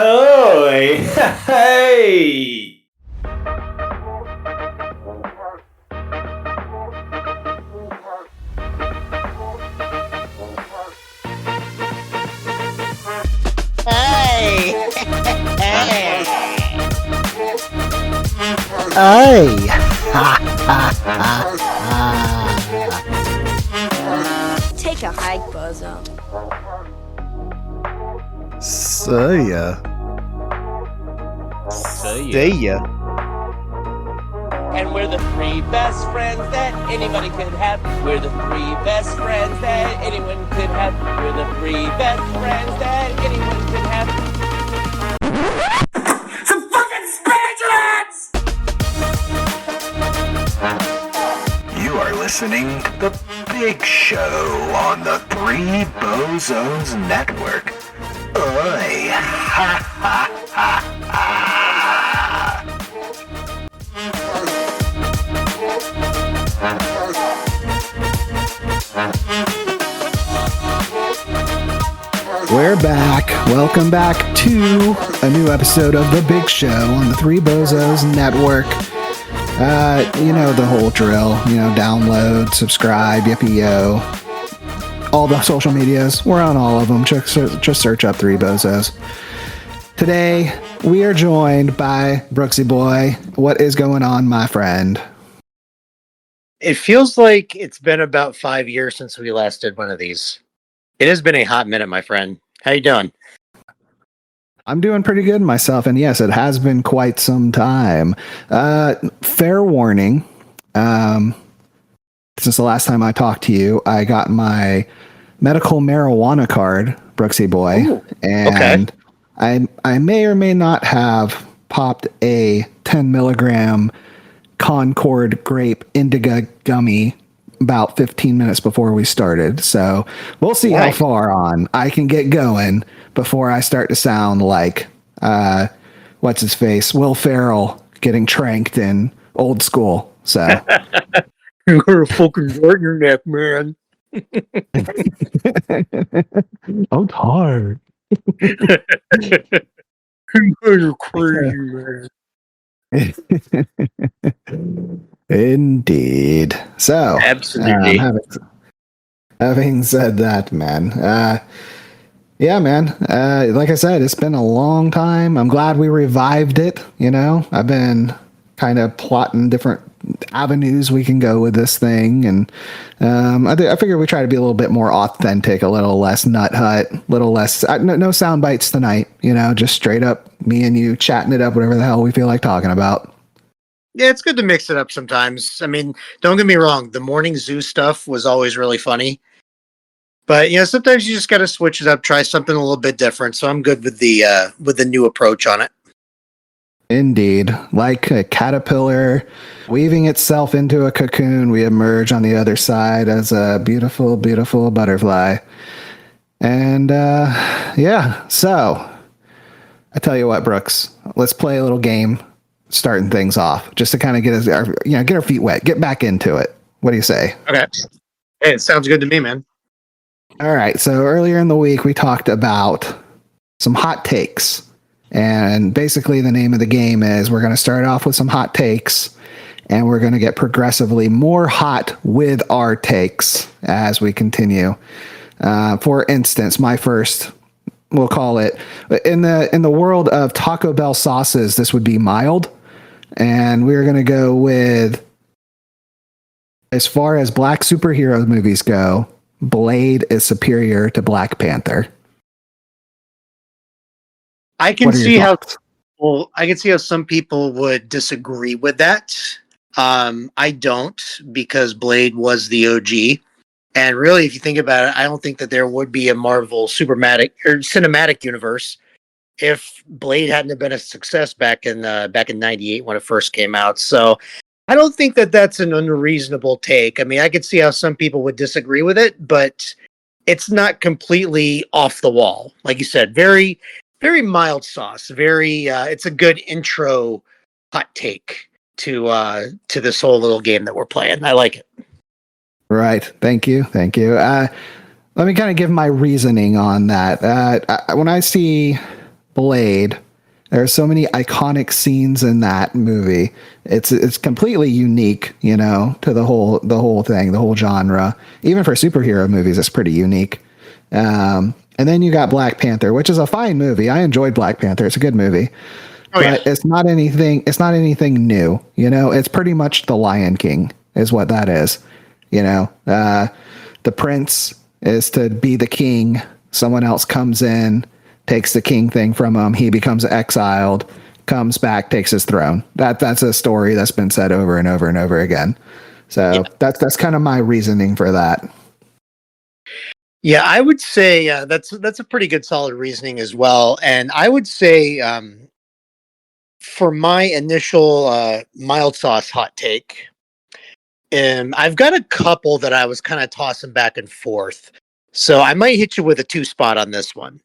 Oh, hey! Hey! Hey! Hey! Take a hike, Bozo. See ya. See ya. And we're the three best friends that anybody could have. We're the three best friends that anyone could have. We're the three best friends that anyone could have. Some fucking spiritualists! You are listening to The Big Show on the Three Bozos Network. Oi! Ha ha ha ha! We're back. Welcome back to a new episode of The Big Show on the Three Bozos Network. You know the whole drill. Download, subscribe, yippee-yo. All the social medias. We're on all of them. Just search up Three Bozos. Today, we are joined by Brooksy Boy. What is going on, my friend? It feels like it's been about 5 years since we last did one of these. It has been a hot minute, my friend. How you doing? I'm doing pretty good myself, and yes, it has been quite some time. Fair warning, since the last time I talked to you, I got my medical marijuana card, Brooksy Boy. Ooh, and okay. I may or may not have popped a 10 milligram Concord grape indica gummy about 15 minutes before we started. So we'll see how far on I can get going before I start to sound like, what's his face? Will Ferrell getting tranked in Old School. So you're gonna fucking hurt your neck, man. I'm tired. You're crazy, man. Indeed. So, Absolutely. Having said that, man, yeah, man. Like I said, it's been a long time. I'm glad we revived it. I've been kind of plotting different avenues we can go with this thing, and I figure we try to be a little bit more authentic, a little less nut hut, little less no sound bites tonight. Just straight up me and you chatting it up, whatever the hell we feel like talking about. Yeah, it's good to mix it up sometimes. I mean, don't get me wrong. The morning zoo stuff was always really funny. But, sometimes you just got to switch it up, try something a little bit different. So I'm good with the new approach on it. Indeed. Like a caterpillar weaving itself into a cocoon, we emerge on the other side as a beautiful, beautiful butterfly. And, yeah. So, I tell you what, Brooks, let's play a little game. Starting things off just to kind of get our feet wet, get back into it. What do you say? Okay. Hey, it sounds good to me, man. All right. So earlier in the week, we talked about some hot takes, and basically the name of the game is we're going to start off with some hot takes, and we're going to get progressively more hot with our takes as we continue. For instance, my first, we'll call it in the world of Taco Bell sauces, this would be mild. And we're going to go with, as far as black superhero movies go, Blade is superior to Black Panther. I can see how some people would disagree with that. I don't, because Blade was the OG. And really, if you think about it, I don't think that there would be a Marvel cinematic universe if Blade hadn't have been a success back in '98 when it first came out. So I don't think that that's an unreasonable take. I mean, I could see how some people would disagree with it, but it's not completely off the wall. Like you said, very, very mild sauce. Very, it's a good intro hot take to this whole little game that we're playing. I like it. Right. Thank you. Let me kind of give my reasoning on that. When I see Blade. There are so many iconic scenes in that movie. It's completely unique, you know, to the whole thing, the whole genre. Even for superhero movies, it's pretty unique. And then you got Black Panther, which is a fine movie. I enjoyed Black Panther. It's a good movie. Oh, But yeah. it's not anything new. You know, it's pretty much The Lion King is what that is. You know, the prince is to be the king. Someone else comes in, takes the king thing from him. He becomes exiled, comes back, takes his throne. That's a story that's been said over and over and over again. So that's kind of my reasoning for that. Yeah, I would say that's a pretty good solid reasoning as well. And I would say for my initial mild sauce hot take, I've got a couple that I was kind of tossing back and forth. So I might hit you with a two spot on this one.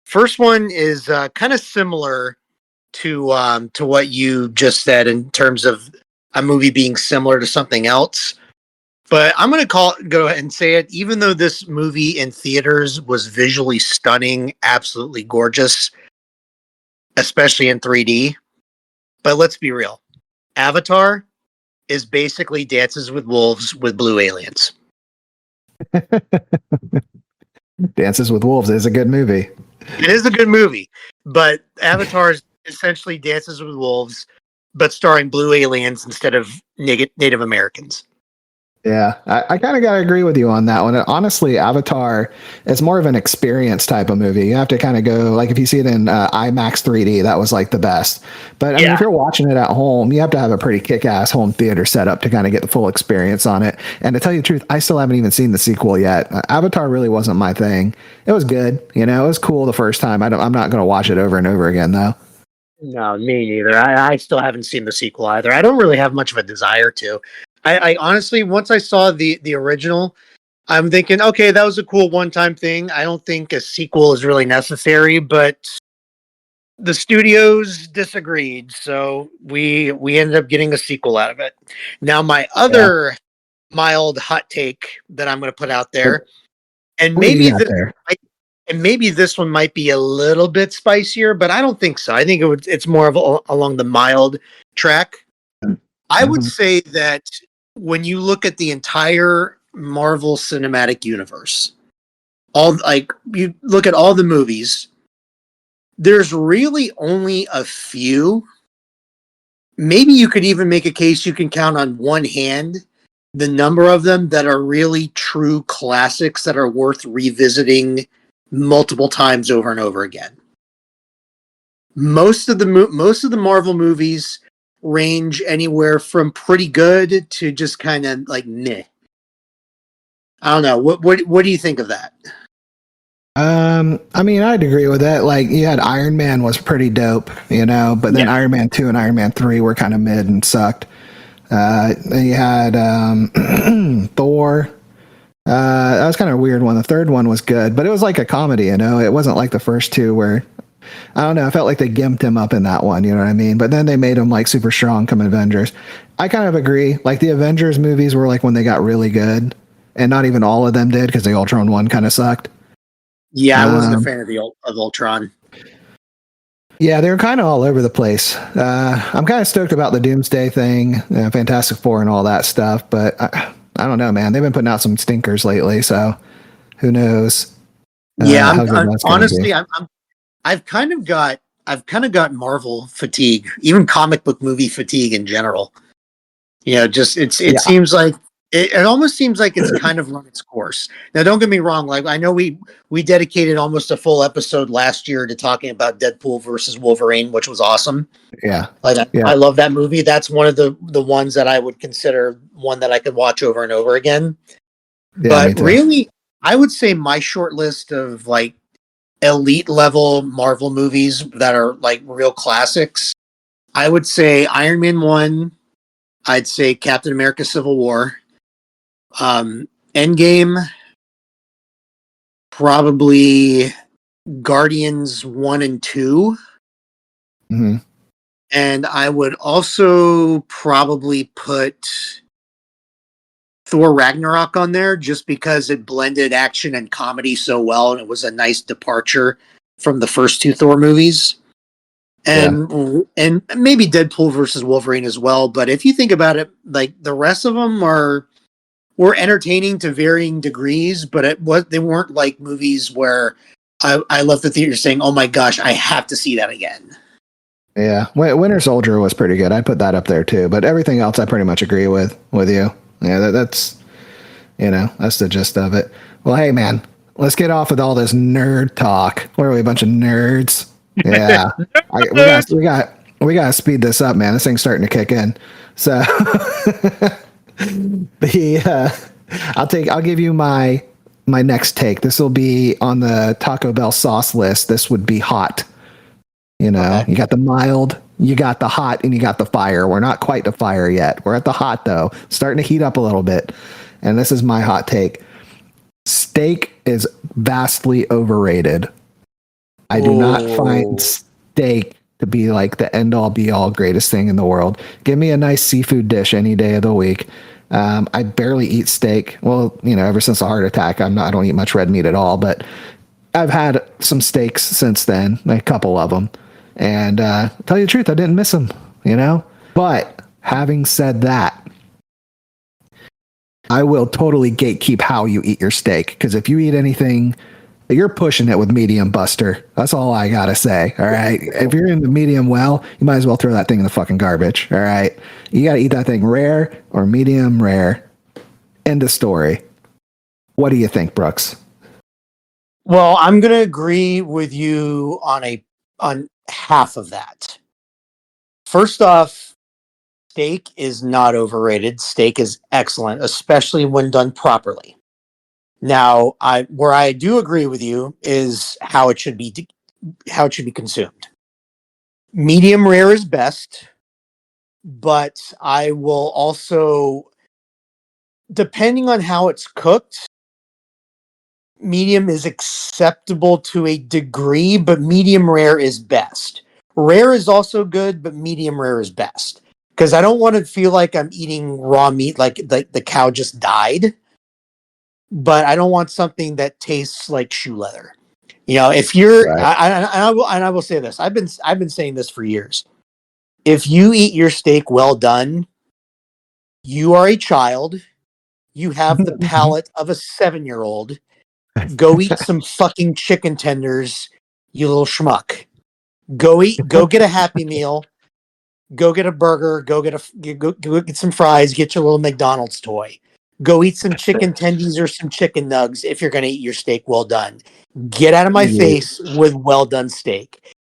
First one is kind of similar to what you just said in terms of a movie being similar to something else. But I'm going to go ahead and say it. Even though this movie in theaters was visually stunning, absolutely gorgeous, especially in 3D. But let's be real. Avatar is basically Dances with Wolves with blue aliens. Dances with Wolves is a good movie. It is a good movie, but Avatar is essentially Dances with Wolves, but starring blue aliens instead of Native Americans. Yeah, I kind of got to agree with you on that one. Honestly, Avatar is more of an experience type of movie. You have to kind of go, like if you see it in IMAX 3D, that was like the best. But I mean, if you're watching it at home, you have to have a pretty kick-ass home theater setup to kind of get the full experience on it. And to tell you the truth, I still haven't even seen the sequel yet. Avatar really wasn't my thing. It was good. You know, it was cool the first time. I'm not going to watch it over and over again, though. No, me neither. I still haven't seen the sequel either. I don't really have much of a desire to. I honestly, once I saw the original, I'm thinking, okay, that was a cool one-time thing. I don't think a sequel is really necessary, but the studios disagreed, so we ended up getting a sequel out of it. Now, my other mild hot take that I'm going to put out there, and maybe this one might be a little bit spicier, but I don't think so. I think it's more of along the mild track. I would say that when you look at the entire Marvel Cinematic Universe, you look at all the movies, there's really only a few. Maybe you could even make a case you can count on one hand the number of them that are really true classics that are worth revisiting multiple times over and over again. Most of the Marvel movies range anywhere from pretty good to just kind of like meh. I don't know. What do you think of that? I mean, I'd agree with that. Like, you had Iron Man was pretty dope, you know, but then Iron Man 2 and Iron Man 3 were kind of mid and sucked. Then you had Thor. That was kind of a weird one. The third one was good, but it was like a comedy, you know. It wasn't like the first two where, I don't know, I felt like they gimped him up in that one, you know what I mean? But then they made him like super strong come Avengers. I kind of agree. Like the Avengers movies were like when they got really good, and not even all of them did because the Ultron one kind of sucked. Yeah, I wasn't a fan of Ultron. Yeah, they were kind of all over the place. I'm kind of stoked about the Doomsday thing, Fantastic Four and all that stuff, but I don't know, man. They've been putting out some stinkers lately, so who knows? Honestly, I've kind of got Marvel fatigue, even comic book movie fatigue in general. You know, just it seems like it almost seems like it's kind of run its course. Now, don't get me wrong. Like, I know we dedicated almost a full episode last year to talking about Deadpool versus Wolverine, which was awesome. Yeah. I love that movie. That's one of the ones that I would consider one that I could watch over and over again. Yeah, but really, I would say my short list of like elite level Marvel movies that are like real classics, I would say Iron Man 1, I'd say Captain America Civil War, Endgame, probably Guardians 1 and 2. Mm-hmm. And I would also probably put Thor Ragnarok on there just because it blended action and comedy so well, and it was a nice departure from the first two Thor movies. and maybe Deadpool versus Wolverine as well. But if you think about it, like the rest of them were entertaining to varying degrees, but they weren't like movies where I left the theater saying, "Oh my gosh, I have to see that again." Yeah, Winter Soldier was pretty good. I'd put that up there too. But everything else, I pretty much agree with you. Yeah, that's that's the gist of it. Well, hey man, let's get off with all this nerd talk. What are we, a bunch of nerds? Yeah, we got to speed this up, man. This thing's starting to kick in. So I'll give you my next take. This will be on the Taco Bell sauce list. This would be hot. Okay. You got the mild, you got the hot, and you got the fire. We're not quite to fire yet. We're at the hot though, starting to heat up a little bit. And this is my hot take. Steak is vastly overrated. I do not find steak to be like the end all be all greatest thing in the world. Give me a nice seafood dish any day of the week. I barely eat steak. Well, ever since the heart attack, I don't eat much red meat at all, but I've had some steaks since then, a couple of them. And tell you the truth, I didn't miss them, But having said that, I will totally gatekeep how you eat your steak, because if you eat anything, you're pushing it with medium, Buster. That's all I gotta say. All right. If you're in the medium well, you might as well throw that thing in the fucking garbage. All right. You gotta eat that thing rare or medium rare. End of story. What do you think, Brooks? Well, I'm gonna agree with you on half of that. First off, steak is not overrated. Steak is excellent, especially when done properly. Now, where I do agree with you is how it should be consumed. Medium rare is best, but I will also, depending on how it's cooked, medium is acceptable to a degree, but medium rare is best. Rare is also good, but medium rare is best. Because I don't want to feel like I'm eating raw meat, like the cow just died. But I don't want something that tastes like shoe leather. If you're, right. I will say this. I've been saying this for years. If you eat your steak well done, you are a child. You have the palate of a 7-year-old. Go eat some fucking chicken tenders, you little schmuck. Go get a Happy Meal. Go get a burger. Go get some fries. Get your little McDonald's toy. Go eat some chicken tendies or some chicken nugs if you're going to eat your steak well done. Get out of my face with well done steak.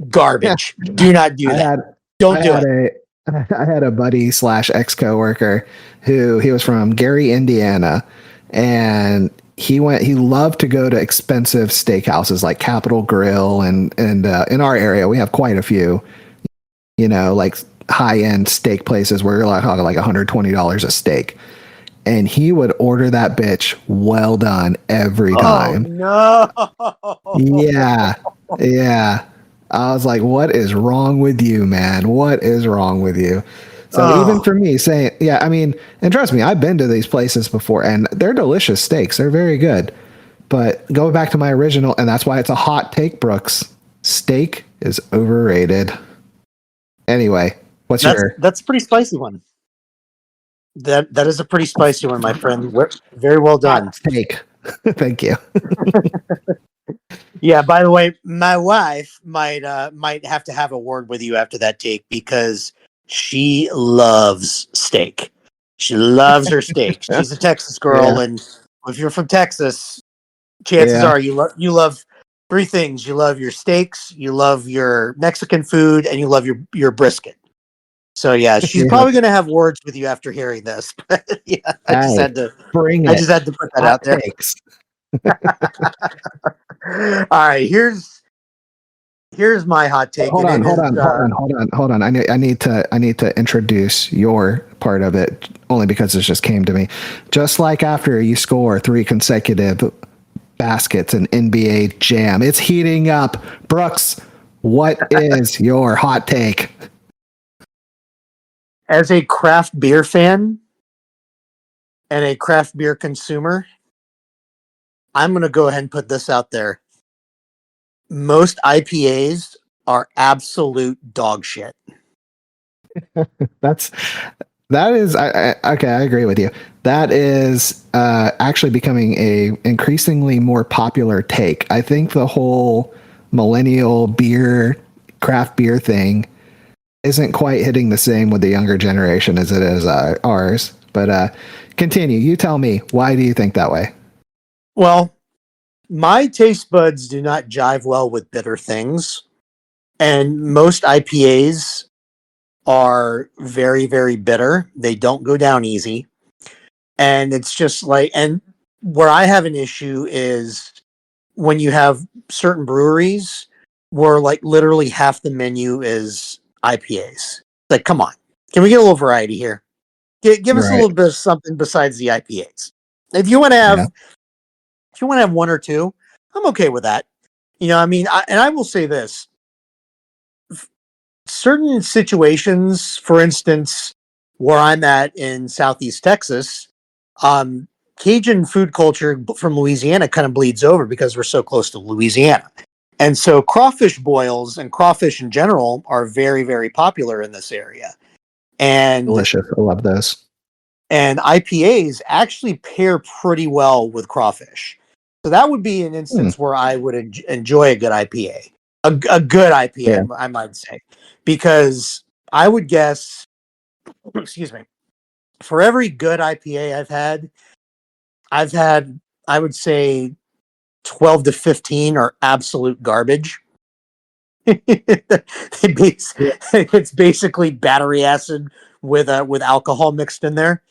Garbage. Do not do that. Don't do it. I had a buddy / ex-coworker he was from Gary, Indiana, and he loved to go to expensive steakhouses like Capitol Grill, and in our area we have quite a few, like high-end steak places where you're like $120 a steak. And he would order that bitch well done every time. Oh, no. Yeah. I was like, what is wrong with you, man? What is wrong with you? So even for me saying, and trust me, I've been to these places before and they're delicious steaks. They're very good. But going back to my original, and that's why it's a hot take, Brooks. Steak is overrated. Anyway, that's a pretty spicy one. That is a pretty spicy one, my friend. Very well done. Steak. Thank you. Yeah, by the way, my wife might have to have a word with you after that take, because she loves steak. She loves her steak. She's a Texas girl, and if you're from Texas, chances are you love three things. You love your steaks, you love your Mexican food, and you love your brisket. So yeah, she's probably going to have words with you after hearing this. But yeah, I just had to put that out there. All right, here's my hot take. Hold on. I need to introduce your part of it, only because this just came to me. Just like after you score 3 consecutive baskets in NBA Jam, it's heating up. Brooks, what is your hot take? As a craft beer fan and a craft beer consumer, I'm going to go ahead and put this out there. Most IPAs are absolute dog shit. That is okay. I agree with you. That is actually becoming a increasingly more popular take. I think the whole millennial craft beer thing isn't quite hitting the same with the younger generation as it is ours. But continue. You tell me, why do you think that way? Well, my taste buds do not jive well with bitter things, and most IPAs are very, very bitter. They don't go down easy. And it's just like, and where I have an issue is when you have certain breweries where like literally half the menu is IPAs. Like, come on, can we get a little variety here? Give us a Right. little bit of something besides the IPAs. If you want to have, Yeah. if you want to have one or two, I'm okay with that. You know, I mean, and I will say this: certain situations, for instance, where I'm at in Southeast Texas, um, Cajun food culture from Louisiana kind of bleeds over because we're so close to Louisiana. And so crawfish boils and crawfish in general are very, very popular in this area. And Delicious. I love those. IPAs actually pair pretty well with crawfish. So that would be an Hmm. instance where I would enjoy a good IPA, a good IPA, Yeah. I might say, because I would guess, excuse me, for every good IPA I've had, I would say 12 to 15 are absolute garbage. Yeah. It's basically battery acid with alcohol mixed in there.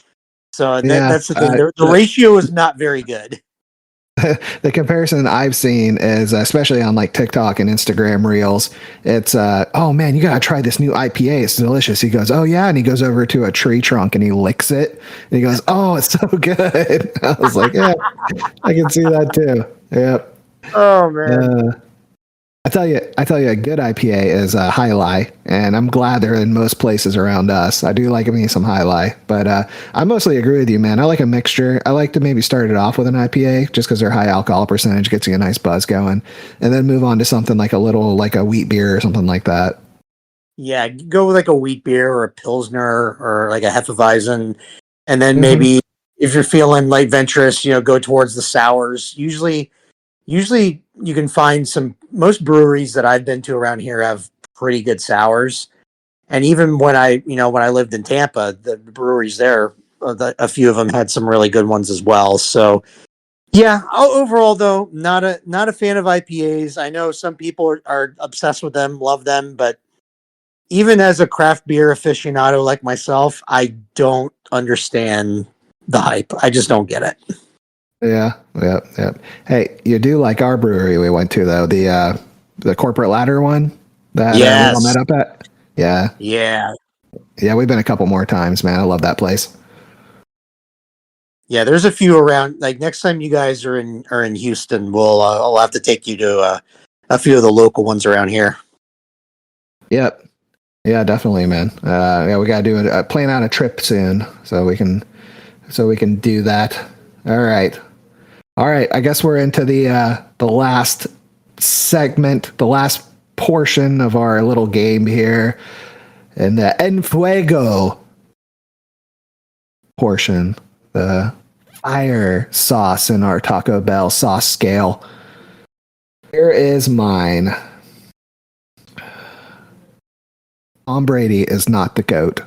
So Yeah. that's the thing. The ratio is not very good. The comparison I've seen is especially on like TikTok and Instagram reels. It's oh man, you gotta try this new IPA. It's delicious. He goes, oh yeah, and he goes over to a tree trunk and he licks it. And he goes, oh, it's so good. I was like, yeah, I can see that too. Yep. Oh man. I tell you, a good IPA is a High Lie, and I'm glad they're in most places around us. I do like me some High Lie, but I mostly agree with you, man. I like a mixture. I like to maybe start it off with an IPA just because their high alcohol percentage gets you a nice buzz going, and then move on to something like a wheat beer or something like that. Yeah, go with like a wheat beer or a pilsner or like a hefeweizen, and then Mm-hmm. maybe if you're feeling like venturous, go towards the sours. Usually you can find most breweries that I've been to around here have pretty good sours. And even when I lived in Tampa, the breweries there, a few of them had some really good ones as well. So yeah, overall though, not a fan of IPAs. I know some people are obsessed with them, love them, but even as a craft beer aficionado like myself, I don't understand the hype. I just don't get it. Yeah, yep, yep. Hey, you do like our brewery we went to though, the corporate ladder one that we all Yes. met up at. Yeah, Yeah. yeah, we've been a couple more times, man. I love that place. Yeah, there's a few around. Like next time you guys are in Houston, I'll have to take you to a few of the local ones around here. Yep. Yeah, definitely, man. Yeah, we gotta do plan out a trip soon so we can do that. All right. I guess we're into the last segment, the last portion of our little game here, and the En Fuego portion, the fire sauce in our Taco Bell sauce scale. Here is mine. Tom Brady is not the GOAT.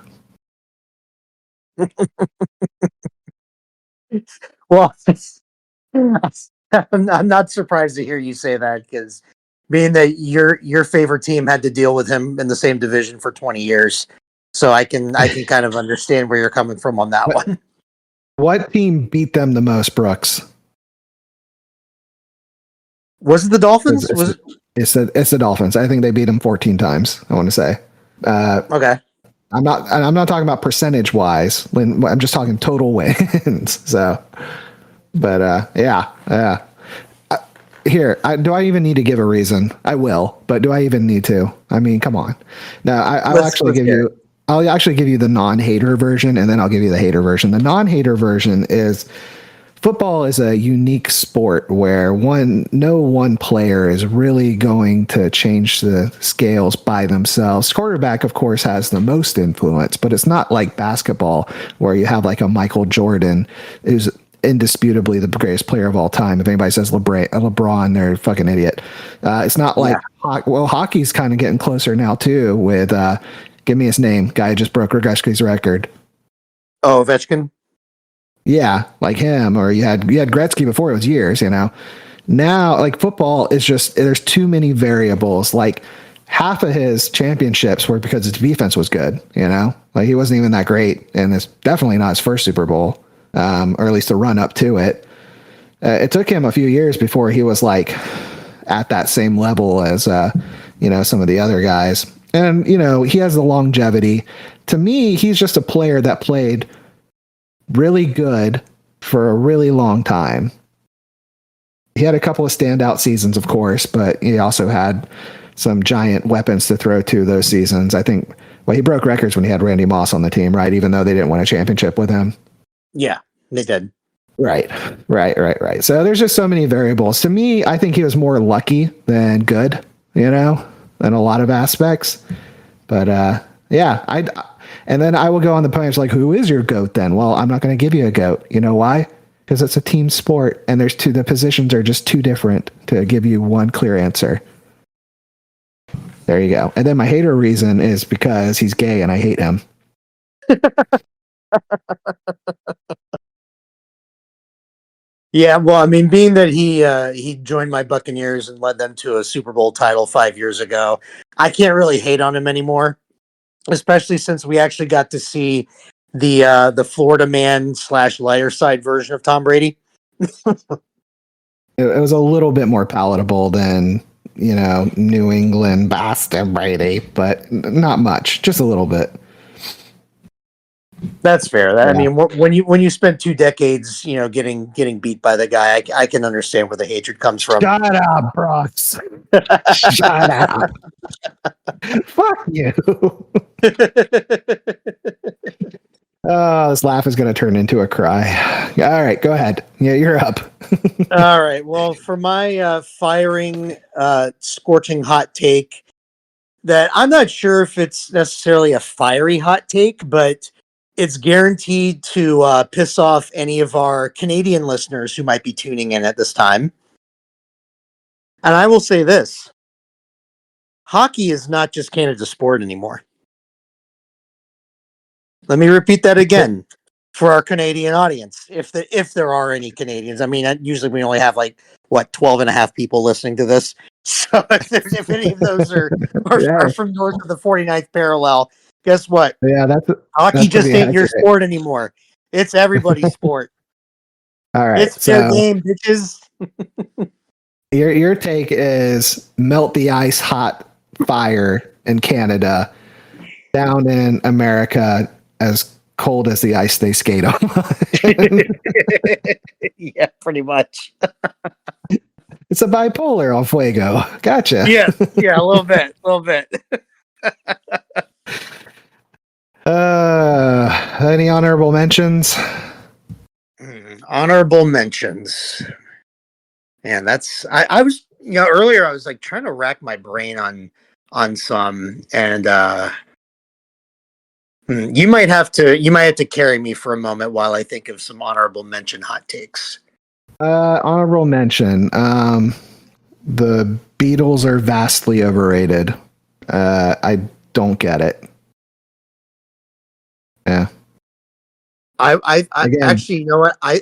Well, I'm not surprised to hear you say that because being that your favorite team had to deal with him in the same division for 20 years, so I can kind of understand where you're coming from on that one. What team beat them the most, Brooks? Was it the Dolphins? It's the Dolphins. I think they beat them 14 times. I want to say. Okay. I'm not talking about percentage wise. I'm just talking total wins. So, but yeah. Here, do I even need to give a reason? I will, but do I even need to? I mean, come on. Now, I'll actually give you the non-hater version, and then I'll give you the hater version. The non-hater version is football is a unique sport where no one player is really going to change the scales by themselves. Quarterback, of course, has the most influence, but it's not like basketball where you have like a Michael Jordan who's indisputably the greatest player of all time. If anybody says LeBron, they're a fucking idiot. It's not like, hockey's kind of getting closer now too with, give me his name, guy who just broke Gretzky's record. Oh, Ovechkin? Yeah, like him, or you had Gretzky before. It was years, Now, like football is just there's too many variables. Like half of his championships were because his defense was good. Like he wasn't even that great, and it's definitely not his first Super Bowl, or at least the run up to it. It took him a few years before he was like at that same level as some of the other guys, and he has the longevity. To me, he's just a player that played really good for a really long time. He had a couple of standout seasons, of course, but he also had some giant weapons to throw to those seasons. I think, he broke records when he had Randy Moss on the team, right? Even though they didn't win a championship with him. Yeah, they did. Right. So there's just so many variables. To me, I think he was more lucky than good, in a lot of aspects. But and then I will go on the page like, who is your GOAT then? Well, I'm not going to give you a GOAT. You know why? Because it's a team sport, and the positions are just too different to give you one clear answer. There you go. And then my hater reason is because he's gay and I hate him. Yeah, well, I mean, being that he joined my Buccaneers and led them to a Super Bowl title 5 years ago, I can't really hate on him anymore. Especially since we actually got to see the Florida man / lighter side version of Tom Brady. It was a little bit more palatable than New England Boston Brady, but not much, just a little bit. That's fair. I mean, when you spend 2 decades, getting beat by the guy, I can understand where the hatred comes from. Shut up, Brooks. Shut up. Fuck you. Oh, this laugh is going to turn into a cry. All right, go ahead. Yeah, you're up. All right. Well, for my firing, scorching hot take, that I'm not sure if it's necessarily a fiery hot take, but it's guaranteed to piss off any of our Canadian listeners who might be tuning in at this time. And I will say this. Hockey is not just Canada's sport anymore. Let me repeat that again for our Canadian audience. If there are any Canadians, I mean, usually we only have 12 and a half people listening to this. So if any of those are from north of the 49th parallel, guess what? Yeah, hockey just ain't your sport anymore. It's everybody's sport. All right, it's fair game, bitches. Your take is melt the ice hot fire in Canada, down in America as cold as the ice they skate on. Yeah, pretty much. It's a bipolar on Fuego. Gotcha. Yeah, a little bit. Any honorable mentions? Honorable mentions. Man, that's I was earlier I was trying to rack my brain on some, and you might have to carry me for a moment while I think of some honorable mention hot takes. Honorable mention. The Beatles are vastly overrated. I don't get it. Yeah. I actually, you know what? I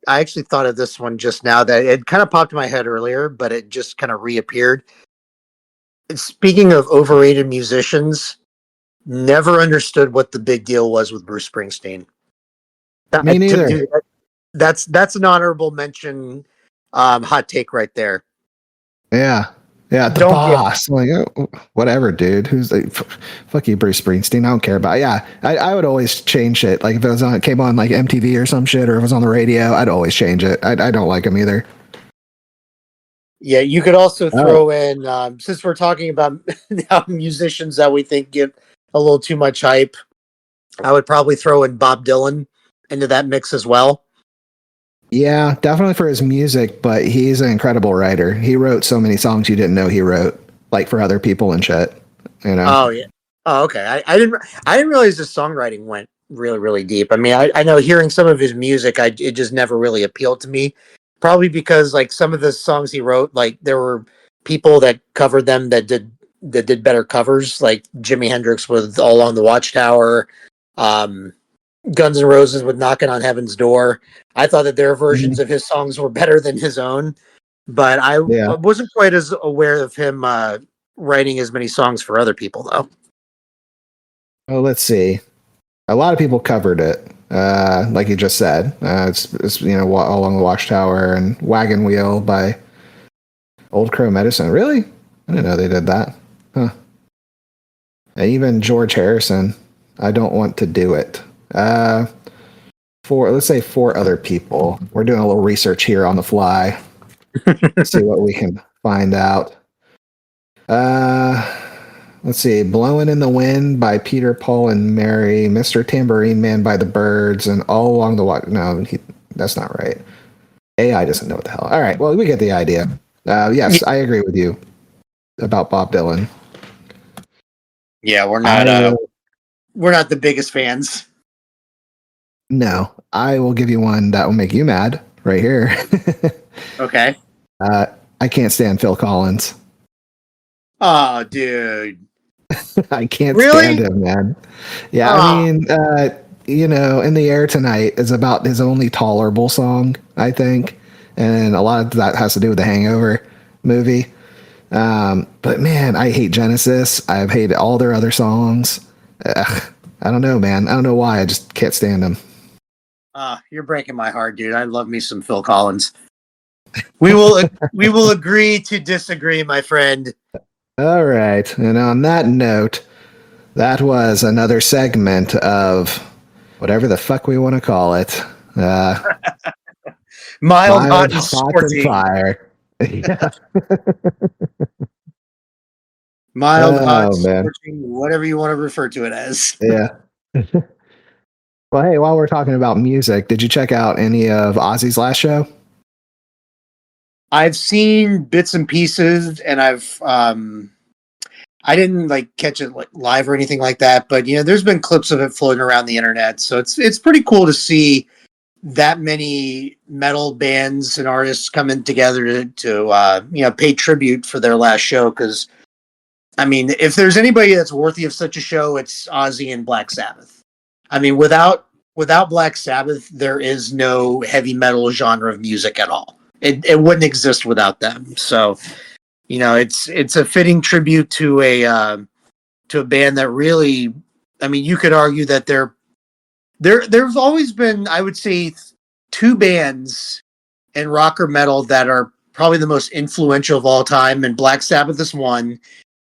actually thought of this one just now, that it kind of popped in my head earlier, but it just kind of reappeared. Speaking of overrated musicians, never understood what the big deal was with Bruce Springsteen. Me neither. That's an honorable mention, hot take right there. Yeah. The boss. Whatever, dude. Who's fuck you, Bruce Springsteen? I don't care about. Yeah, I would always change shit. Like if it came on MTV or some shit, or if it was on the radio, I'd always change it. I don't like him either. Yeah, you could also throw in, since we're talking about musicians that we think get a little too much hype, I would probably throw in Bob Dylan into that mix as well. Yeah, definitely for his music, but he's an incredible writer. He wrote so many songs you didn't know he wrote, like for other people and shit. You know? Oh yeah. Oh okay. I didn't realize his songwriting went really really deep. I mean, I know hearing some of his music, it just never really appealed to me. Probably because like some of the songs he wrote, like there were people that covered them that did better covers, like Jimi Hendrix with "All Along the Watchtower," um, Guns N' Roses with "Knocking on Heaven's Door." I thought that their versions Mhm. of his songs were better than his own, but I Yeah. wasn't quite as aware of him writing as many songs for other people, though. Well, let's see. A lot of people covered it, like you just said. It's All Along the Watchtower and Wagon Wheel by Old Crow Medicine. Really? I didn't know they did that. Huh. And even George Harrison. I don't want to do it. Let's say four other people. We're doing a little research here on the fly. See what we can find out. Let's see. Blowing in the Wind by Peter, Paul, and Mary. Mr. Tambourine Man by the Birds. And All Along the Water. No, that's not right. AI doesn't know what the hell. All right. Well, we get the idea. Yes, I agree with you about Bob Dylan. Yeah, we're not the biggest fans. No, I will give you one that will make you mad right here. Okay. I can't stand Phil Collins. Oh, dude. I can't Really? stand him, man. Yeah, I Oh. mean, In the Air Tonight is about his only tolerable song, I think. And a lot of that has to do with the Hangover movie. But man, I hate Genesis. I've hated all their other songs. I don't know, man. I don't know why. I just can't stand them. You're breaking my heart, dude. I love me some Phil Collins. We will agree to disagree, my friend. All right. And on that note, that was another segment of whatever the fuck we want to call it. Mild, hot, and and sporty. fire. Yeah. Mild, hot, Man. scorching, whatever you want to refer to it as. Yeah. Well, hey, while we're talking about music, did you check out any of Ozzy's last show? I've seen bits and pieces, and I didn't like catch it like live or anything like that, but there's been clips of it floating around the internet, so it's pretty cool to see that many metal bands and artists coming together to pay tribute for their last show. Because I mean, if there's anybody that's worthy of such a show, it's Ozzy and Black Sabbath. I mean, without Black Sabbath, there is no heavy metal genre of music at all. It wouldn't exist without them. So it's a fitting tribute to a band that really, I mean, you could argue that there's always been, I would say, two bands in rock or metal that are probably the most influential of all time, and Black Sabbath is one,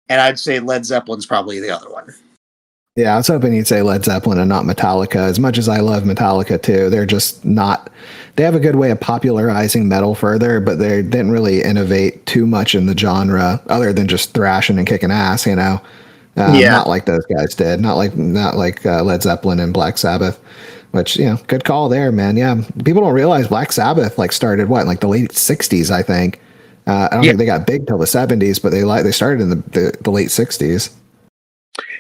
and I'd say Led Zeppelin's probably the other one. Yeah, I was hoping you'd say Led Zeppelin and not Metallica. As much as I love Metallica too, they're just not. They have a good way of popularizing metal further, but they didn't really innovate too much in the genre, other than just thrashing and kicking ass. Not like those guys did. Not like Led Zeppelin and Black Sabbath. Which good call there, man. Yeah, people don't realize Black Sabbath started in the late '60s, I think. I don't think they got big till the '70s, but they started in the late '60s.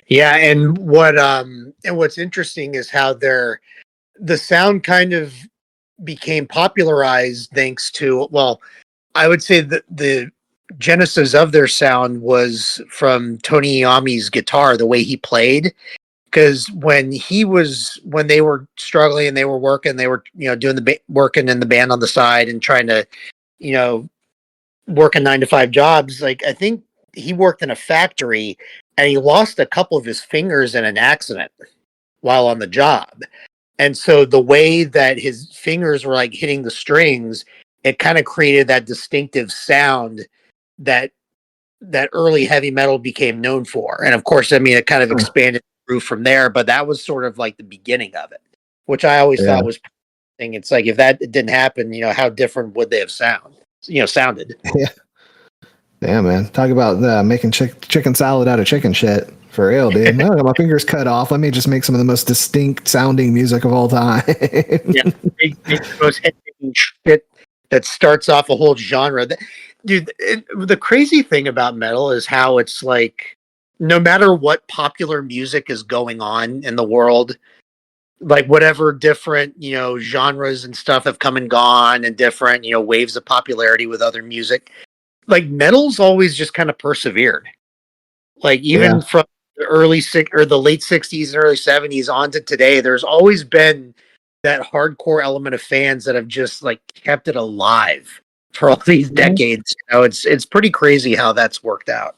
Yeah, and what's interesting is how the sound kind of became popularized thanks to, well, I would say that the genesis of their sound was from Tony Iommi's guitar, the way he played. Because when they were struggling and they were working, they were doing working in the band on the side and trying to working 9 to 5 jobs. Like, I think he worked in a factory and he lost a couple of his fingers in an accident while on the job. And so the way that his fingers were like hitting the strings, it kind of created that distinctive sound that early heavy metal became known for. And of course, I mean, it kind of expanded through from there, but that was sort of like the beginning of it, which I always thought was, it's like, if that didn't happen, how different would they have sounded? Yeah. Yeah, man. Talk about making chicken salad out of chicken shit. For real, dude. I got my fingers cut off. Let me just make some of the most distinct sounding music of all time. Yeah, make the most head-making shit that starts off a whole genre. Dude, the crazy thing about metal is how it's like, no matter what popular music is going on in the world, like whatever different, genres and stuff have come and gone and different, waves of popularity with other music, like metal's always just kind of persevered. Like Yeah. even from the late 60s and early 70s on to today, there's always been that hardcore element of fans that have just like kept it alive for all these decades. It's pretty crazy how that's worked out.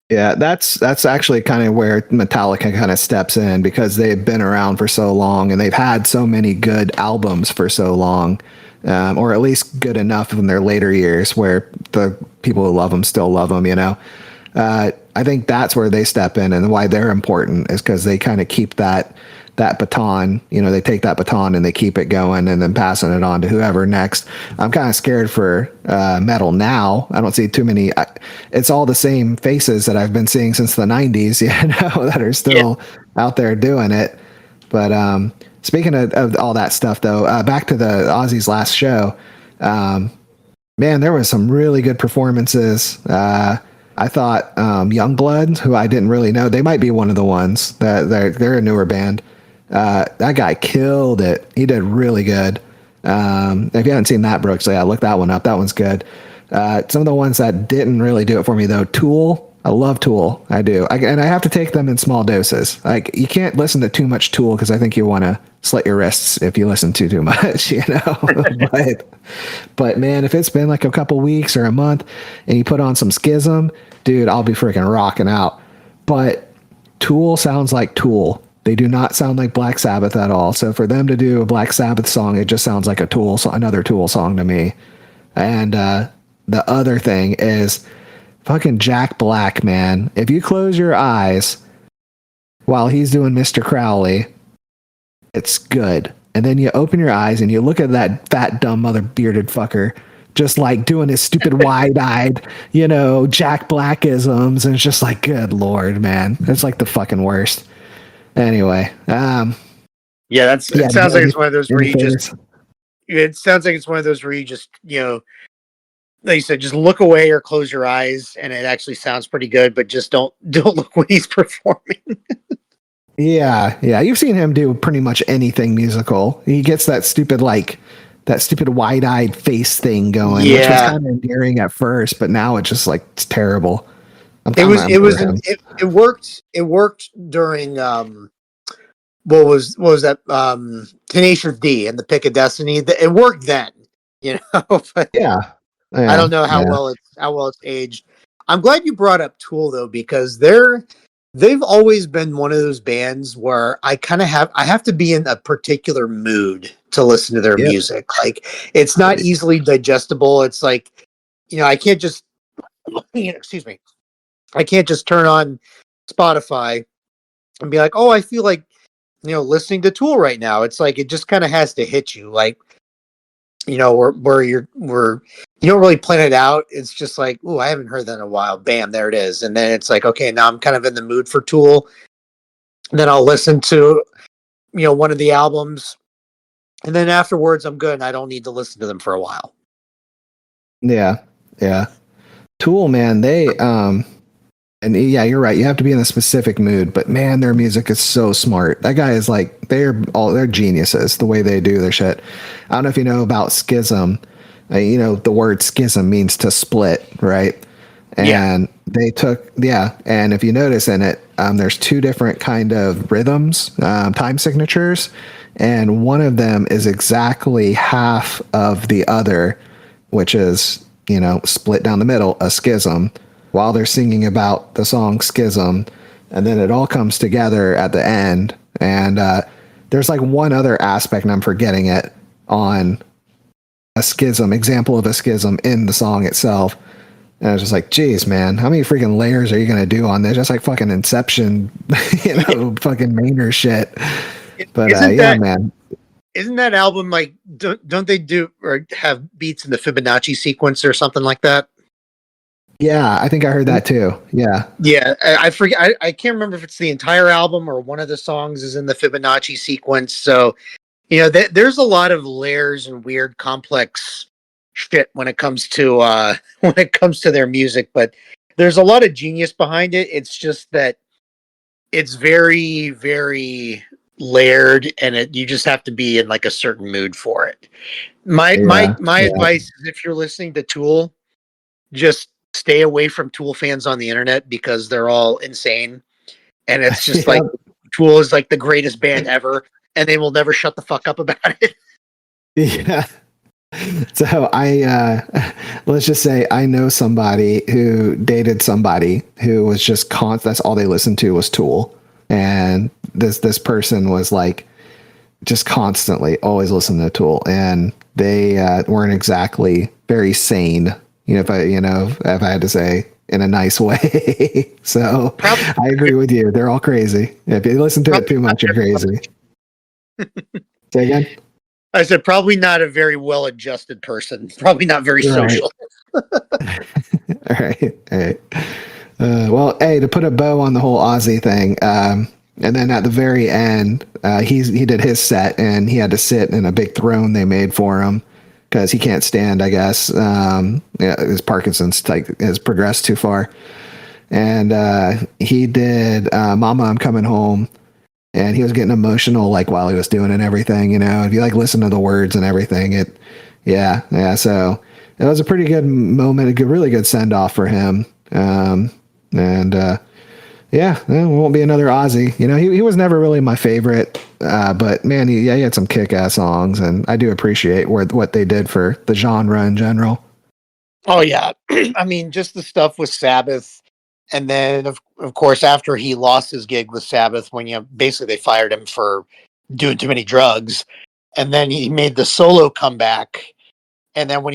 Yeah, that's actually kind of where Metallica kind of steps in, because they've been around for so long and they've had so many good albums for so long, or at least good enough in their later years where the people who love them still love them. I think that's where they step in, and why they're important is because they kind of keep that baton. They take that baton and they keep it going and then passing it on to whoever next. I'm kind of scared for metal now. I don't see too many. It's all the same faces that I've been seeing since the 90s, that are still out there doing it. But speaking of all that stuff, though, back to the Ozzy's last show, man, there was some really good performances. I thought Youngblood, who I didn't really know, they might be one of the ones that they're a newer band. That guy killed it. He did really good. If you haven't seen that, Brooks, look that one up. That one's good. Some of the ones that didn't really do it for me, though, Tool. I love Tool. I do. And I have to take them in small doses. Like, you can't listen to too much Tool because I think you want to slit your wrists if you listen too much, but man, if it's been like a couple weeks or a month and you put on some Schism, dude, I'll be freaking rocking out. But Tool sounds like Tool. They do not sound like Black Sabbath at all. So for them to do a Black Sabbath song, it just sounds like another Tool song to me. And the other thing is fucking Jack Black, man. If you close your eyes while he's doing Mr. Crowley, it's good. And then you open your eyes and you look at that fat, dumb, mother bearded fucker just like doing his stupid wide-eyed, Jack Blackisms. And it's just like, good Lord, man. It's like the fucking worst. Anyway. It sounds like it's one of those where it sounds like it's one of those where you just, like you said, just look away or close your eyes and it actually sounds pretty good, but just don't look when he's performing. Yeah. You've seen him do pretty much anything musical. He gets that stupid wide-eyed face thing going, which was kind of endearing at first, but now it's just like, it's terrible. It worked during what was that Tenacious D and the Pick of Destiny. It worked then, but yeah. I don't know how well it's aged. I'm glad you brought up Tool though, because they've always been one of those bands where I have to be in a particular mood to listen to their music. Like, it's not easily digestible. It's like, I can't just excuse me. I can't just turn on Spotify and be like, oh, I feel like, listening to Tool right now. It's like, it just kind of has to hit you. Like, where you don't really plan it out. It's just like, oh, I haven't heard that in a while. Bam, there it is. And then it's like, okay, now I'm kind of in the mood for Tool. And then I'll listen to, one of the albums. And then afterwards, I'm good. And I don't need to listen to them for a while. Yeah. Tool, man, they and yeah, you're right. You have to be in a specific mood, but man, their music is so smart. That guy is like, they're geniuses the way they do their shit. I don't know if you know about Schism. The word schism means to split, right? And they took, and if you notice in it, there's two different kind of rhythms, time signatures, and one of them is exactly half of the other, which is, split down the middle, a schism, while they're singing about the song Schism, and then it all comes together at the end. And there's like one other aspect, and I'm forgetting it, on a schism, example of a schism in the song itself. And I was just like, geez, man, how many freaking layers are you going to do on this? Just like fucking Inception, fucking Maynard shit. But man. Isn't that album like, don't they do or have beats in the Fibonacci sequence or something like that? Yeah, I think I heard that too. Yeah. Yeah, I forget. I can't remember if it's the entire album or one of the songs is in the Fibonacci sequence. So, there's a lot of layers and weird, complex shit when it comes to when it comes to their music. But there's a lot of genius behind it. It's just that it's very, very layered, and you just have to be in like a certain mood for it. My my Yeah. my Yeah. advice is if you're listening to Tool, just stay away from Tool fans on the internet because they're all insane. And it's just like Tool is like the greatest band ever, and they will never shut the fuck up about it. Yeah. So let's just say I know somebody who dated somebody who was just that's all they listened to was Tool. And this person was like just constantly always listening to Tool, and they weren't exactly very sane, if I had to say in a nice way. So I agree with you. They're all crazy. If you listen to it too much, you're crazy. Say again? I said probably not a very well-adjusted person. Probably not very social. All right. Well, hey, to put a bow on the whole Ozzy thing, and then at the very end, he did his set, and he had to sit in a big throne they made for him because he can't stand, I guess. His Parkinson's has progressed too far, and he did "Mama, I'm Coming Home." And he was getting emotional, like while he was doing it and everything, if you like listen to the words and everything, yeah. So it was a pretty good moment, really good send off for him. Yeah, it won't be another Ozzy. He was never really my favorite, but man, he had some kick ass songs, and I do appreciate what they did for the genre in general. Oh yeah, I mean, just the stuff with Sabbath. And then, of course, after he lost his gig with Sabbath, when basically they fired him for doing too many drugs, and then he made the solo comeback. And then when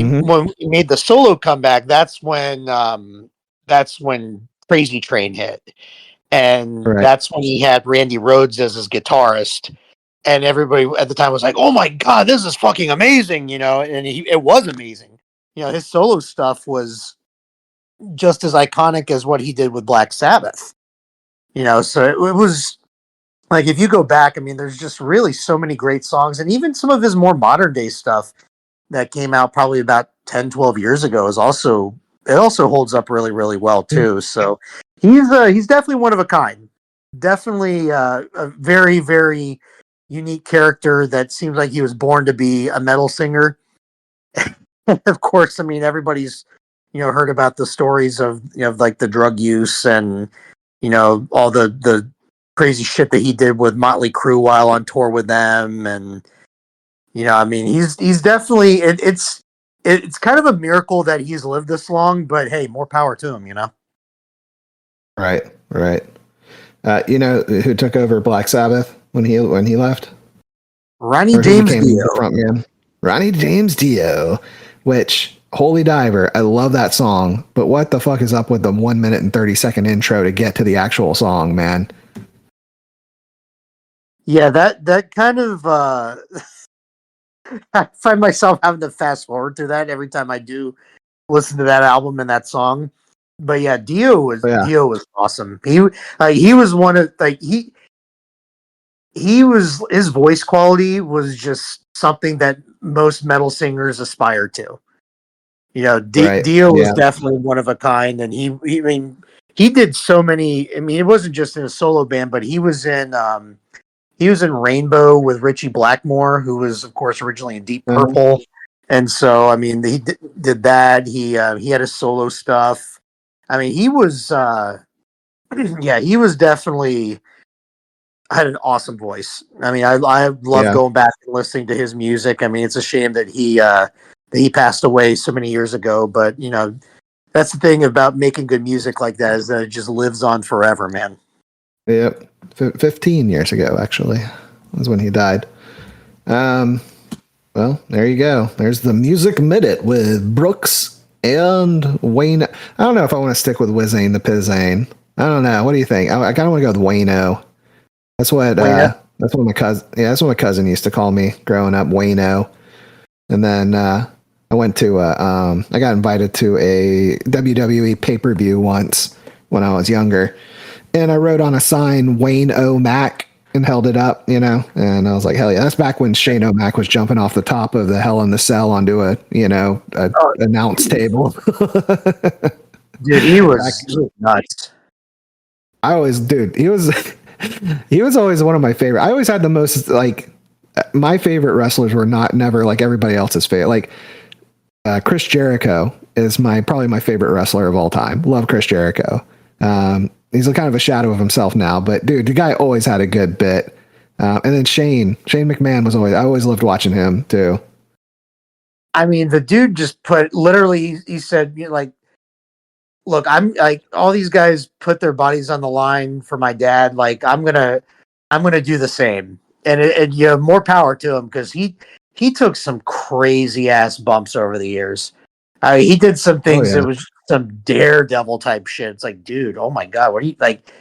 he made the solo comeback, that's when Crazy Train hit, and that's when he had Randy Rhoads as his guitarist, and everybody at the time was like, "Oh my god, this is fucking amazing!" And it was amazing. His solo stuff was just as iconic as what he did with Black Sabbath. So it was like, if you go back, I mean, there's just really so many great songs, and even some of his more modern day stuff that came out probably about 10, 12 years ago it also holds up really, really well too. So he's definitely one of a kind. Definitely a very, very unique character that seems like he was born to be a metal singer. Of course, I mean, everybody's heard about the stories of like the drug use and all the crazy shit that he did with Motley Crue while on tour with them. And I mean, he's definitely it's kind of a miracle that he's lived this long, but hey, more power to him. Right. Who took over Black Sabbath when he left? Ronnie James Dio. Frontman. Ronnie James Dio, which, holy diver, I love that song, but what the fuck is up with the 1 minute and 30-second intro to get to the actual song, man? Yeah, that kind of I find myself having to fast forward through that every time I do listen to that album and that song. But yeah, Dio was awesome. He was one of his voice quality was just something that most metal singers aspire to. Dio was definitely one of a kind, and he did so many. I mean, it wasn't just in a solo band, but he was in Rainbow with Richie Blackmore, who was, of course, originally in Deep Purple. And so, I mean, he did that. He had his solo stuff. I mean, he was he was definitely had an awesome voice. I mean, I love going back and listening to his music. I mean, it's a shame that he passed away so many years ago, but that's the thing about making good music like that, is that it just lives on forever, man. Yep. 15 years ago, actually, was when he died. Well, there you go. There's the Music Minute with Brooks and Wayne. I don't know if I want to stick with Wizane the Pizzane. I don't know. What do you think? I kind of want to go with Wayno. That's what my cousin used to call me growing up, Wayno. And then I went to I got invited to a WWE pay-per-view once when I was younger, and I wrote on a sign Wayne O'Mac and held it up, and I was like, hell yeah, that's back when Shane O'Mac was jumping off the top of the Hell in the Cell onto a announce table. Dude, he was nuts. He was he was always one of my favorite. I always had the most my favorite wrestlers were never like everybody else's favorite. Like Chris Jericho is probably my favorite wrestler of all time. Love Chris Jericho. He's kind of a shadow of himself now, but dude, the guy always had a good bit. And then Shane McMahon I always loved watching him too. I mean, the dude just he said, look, I'm like, all these guys put their bodies on the line for my dad. Like, I'm gonna do the same, and more power to him, because he took some crazy ass bumps over the years. He did some things that was some daredevil type shit. It's like, dude, oh my god, what are you like?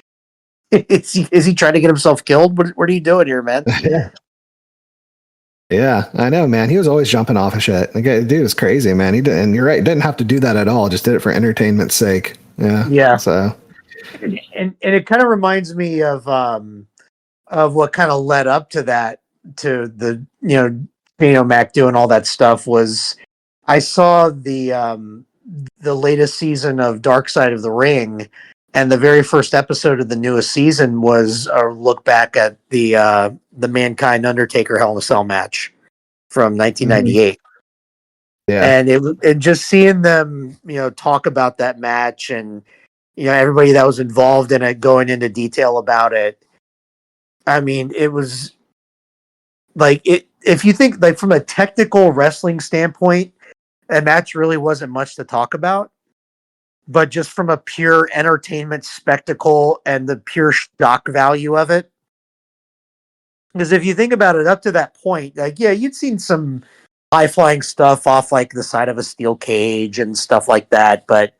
Is he trying to get himself killed? What are you doing here, man? Yeah, I know, man. He was always jumping off of shit. The dude was crazy, man. And you're right, didn't have to do that at all. Just did it for entertainment's sake. Yeah. So, and it kind of reminds me of what kind of led up to that, to the Shane O'Mac doing all that stuff. Was I saw the latest season of Dark Side of the Ring, and the very first episode of the newest season was a look back at the Mankind Undertaker Hell in a Cell match from 1998. Yeah, and just seeing them, talk about that match, and everybody that was involved in it going into detail about it. I mean, it was like if you think like from a technical wrestling standpoint, that match really wasn't much to talk about. But just from a pure entertainment spectacle and the pure shock value of it. Because if you think about it, up to that point, like, yeah, you'd seen some high flying stuff off like the side of a steel cage and stuff like that, but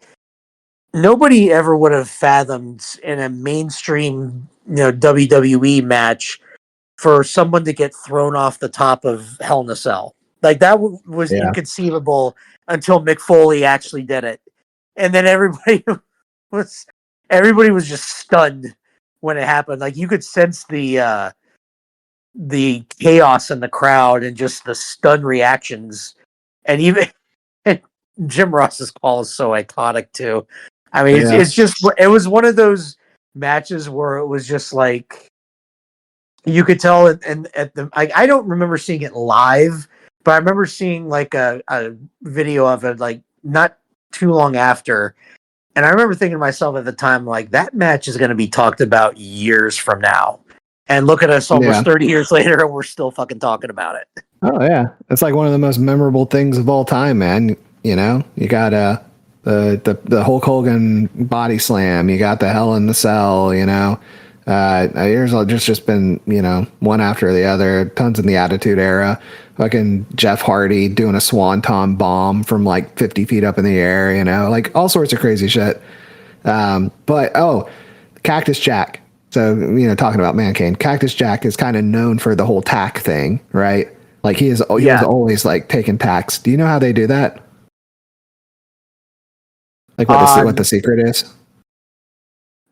nobody ever would have fathomed in a mainstream, WWE match for someone to get thrown off the top of Hell in a Cell. Like that was inconceivable until Mick Foley actually did it. And then everybody was just stunned when it happened. Like you could sense the chaos in the crowd and just the stunned reactions. And even Jim Ross's call is so iconic too. I mean, it was one of those matches where it was just like you could tell. And I don't remember seeing it live, but I remember seeing like a video of it like not too long after. And I remember thinking to myself at the time, like, that match is going to be talked about years from now. And look at us almost 30 years later, and we're still fucking talking about it. Oh, yeah. It's like one of the most memorable things of all time, man. You got the Hulk Hogan body slam. You got the Hell in the Cell, There's just been, one after the other. Tons in the Attitude Era. Fucking Jeff Hardy doing a swanton bomb from like 50 feet up in the air, like all sorts of crazy shit. But Cactus Jack. So, talking about Mankind, Cactus Jack is kind of known for the whole tack thing, right? Like he was always like taking tacks. Do you know how they do that? Like what the secret is?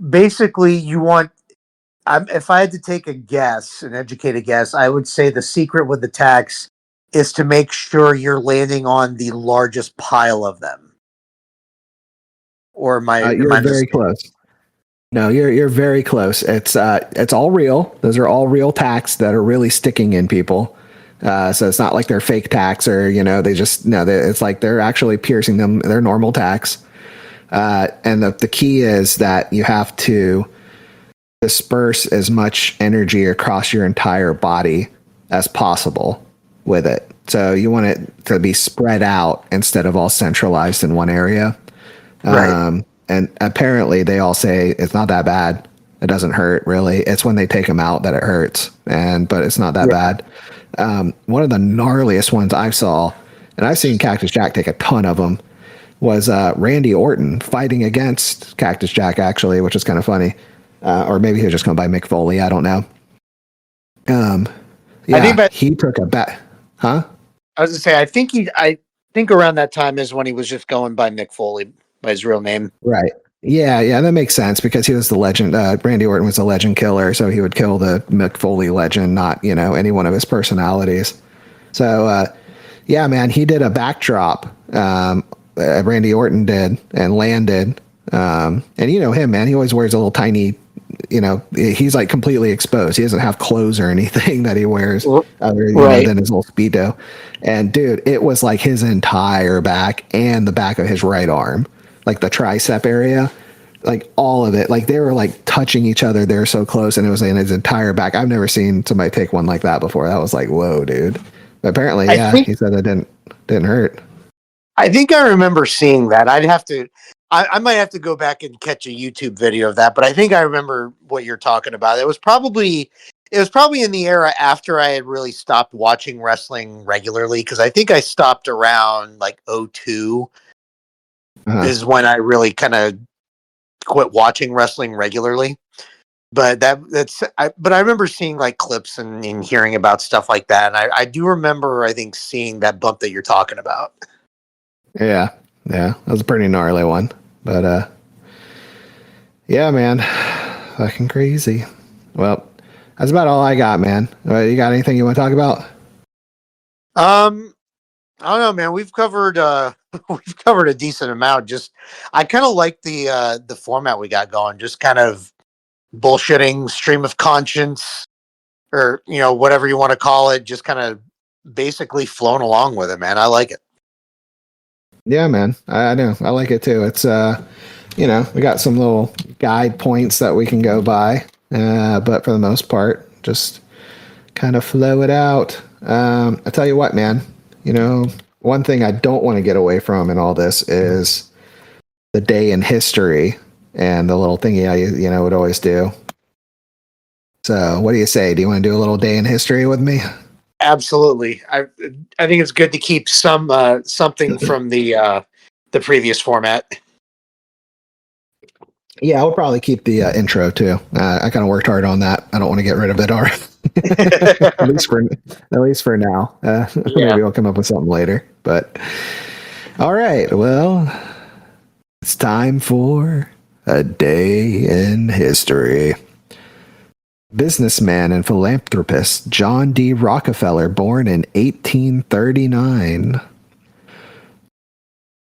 Basically, if I had to take an educated guess, I would say the secret with the tacks is to make sure you're landing on the largest pile of them. Or you're very close. No, you're very close. It's all real. Those are all real tacks that are really sticking in people. So it's not like they're fake tacks or it's like they're actually piercing them. They're normal tacks. And the key is that you have to disperse as much energy across your entire body as possible with it. So you want it to be spread out instead of all centralized in one area. Right. And apparently they all say it's not that bad. It doesn't hurt really. It's when they take them out that it hurts. But it's not that bad. One of the gnarliest ones I saw, and I've seen Cactus Jack take a ton of them, was Randy Orton fighting against Cactus Jack actually, which is kind of funny. Or maybe he was just going by Mick Foley. I don't know. I think he took a bet. Huh? I was going to say, I think think around that time is when he was just going by Mick Foley by his real name. Right. Yeah, that makes sense because he was the legend. Randy Orton was a legend killer, so he would kill the Mick Foley legend, not, any one of his personalities. So, yeah, man, he did a backdrop. Randy Orton did and landed. And you know him, man. He always wears a little tiny, he's like completely exposed. He doesn't have clothes or anything that he wears other than his little Speedo. And dude, it was like his entire back and the back of his right arm, like the tricep area, like all of it. Like they were like touching each other. They were so close, and it was in his entire back. I've never seen somebody take one like that before. That was like, whoa, dude. But apparently, he said it didn't hurt. I think I remember seeing that. I might have to go back and catch a YouTube video of that, but I think I remember what you're talking about. It was probably in the era after I had really stopped watching wrestling regularly, because I think I stopped around like 02 is when I really kind of quit watching wrestling regularly. But I remember seeing like clips and hearing about stuff like that. And I do remember, I think, seeing that bump that you're talking about. Yeah. That was a pretty gnarly one. But, yeah, man, fucking crazy. Well, that's about all I got, man. You got anything you want to talk about? I don't know, man. We've covered a decent amount. Just, I kind of like the format we got going. Just kind of bullshitting, stream of conscience, or whatever you want to call it. Just kind of basically flowing along with it, man. I like it. Yeah, man. I know. I like it too. It's we got some little guide points that we can go by, but for the most part, just kind of flow it out. I tell you what, man. One thing I don't want to get away from in all this is the day in history and the little thingy I would always do. So, what do you say? Do you want to do a little day in history with me? Absolutely. I think it's good to keep something from the previous format. Yeah, I'll probably keep the intro too. I kind of worked hard on that. I don't want to get rid of it already. at least for now. Maybe I'll come up with something later. But all right, well, it's time for a day in history. Businessman and philanthropist John D. Rockefeller, born in 1839.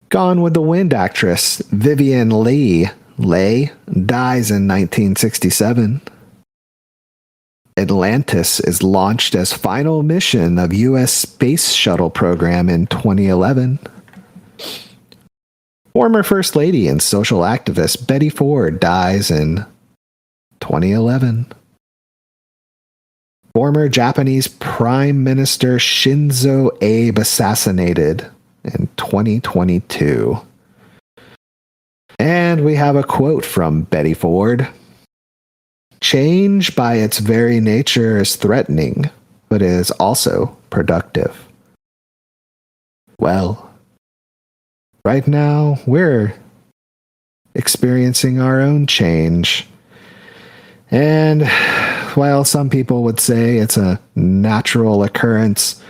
Gone with the Wind actress Vivian Leigh dies in 1967. Atlantis is launched as final mission of U.S. Space Shuttle program in 2011. Former First Lady and social activist Betty Ford dies in 2011. Former Japanese Prime Minister Shinzo Abe assassinated in 2022. And we have a quote from Betty Ford. Change by its very nature is threatening, but is also productive. Well, right now we're experiencing our own change. And while some people would say it's a natural occurrence,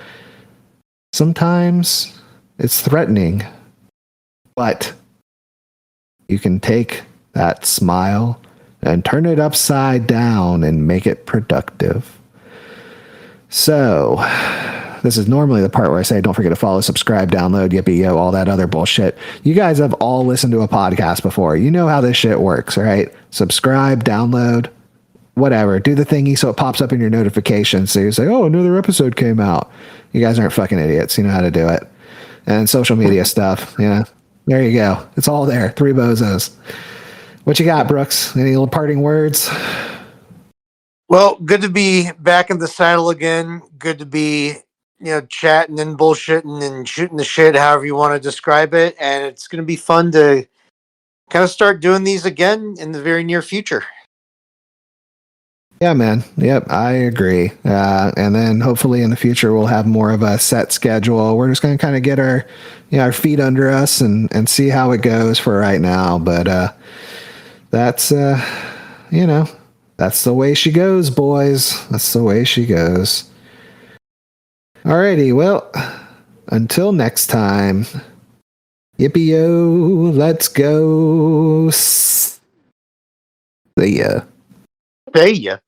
sometimes it's threatening. But you can take that smile and turn it upside down and make it productive. So, this is normally the part where I say, don't forget to follow, subscribe, download, yippee, yo, all that other bullshit. You guys have all listened to a podcast before. You know how this shit works, right? Subscribe, download, whatever. Do the thingy so it pops up in your notifications. So you say, oh, another episode came out. You guys aren't fucking idiots. You know how to do it. And social media stuff, there you go. It's all there. Three bozos. What you got, Brooks? Any little parting words? Well, good to be back in the saddle again. Good to be, chatting and bullshitting and shooting the shit, however you want to describe it. And it's going to be fun to kind of start doing these again in the very near future. Yeah, man. Yep, I agree. And then hopefully in the future we'll have more of a set schedule. We're just going to kind of get our, our feet under us and see how it goes for right now. But that's, that's the way she goes, boys. That's the way she goes. Alrighty, well, Until next time, yippee-yo, let's go. See ya. Hey, ya.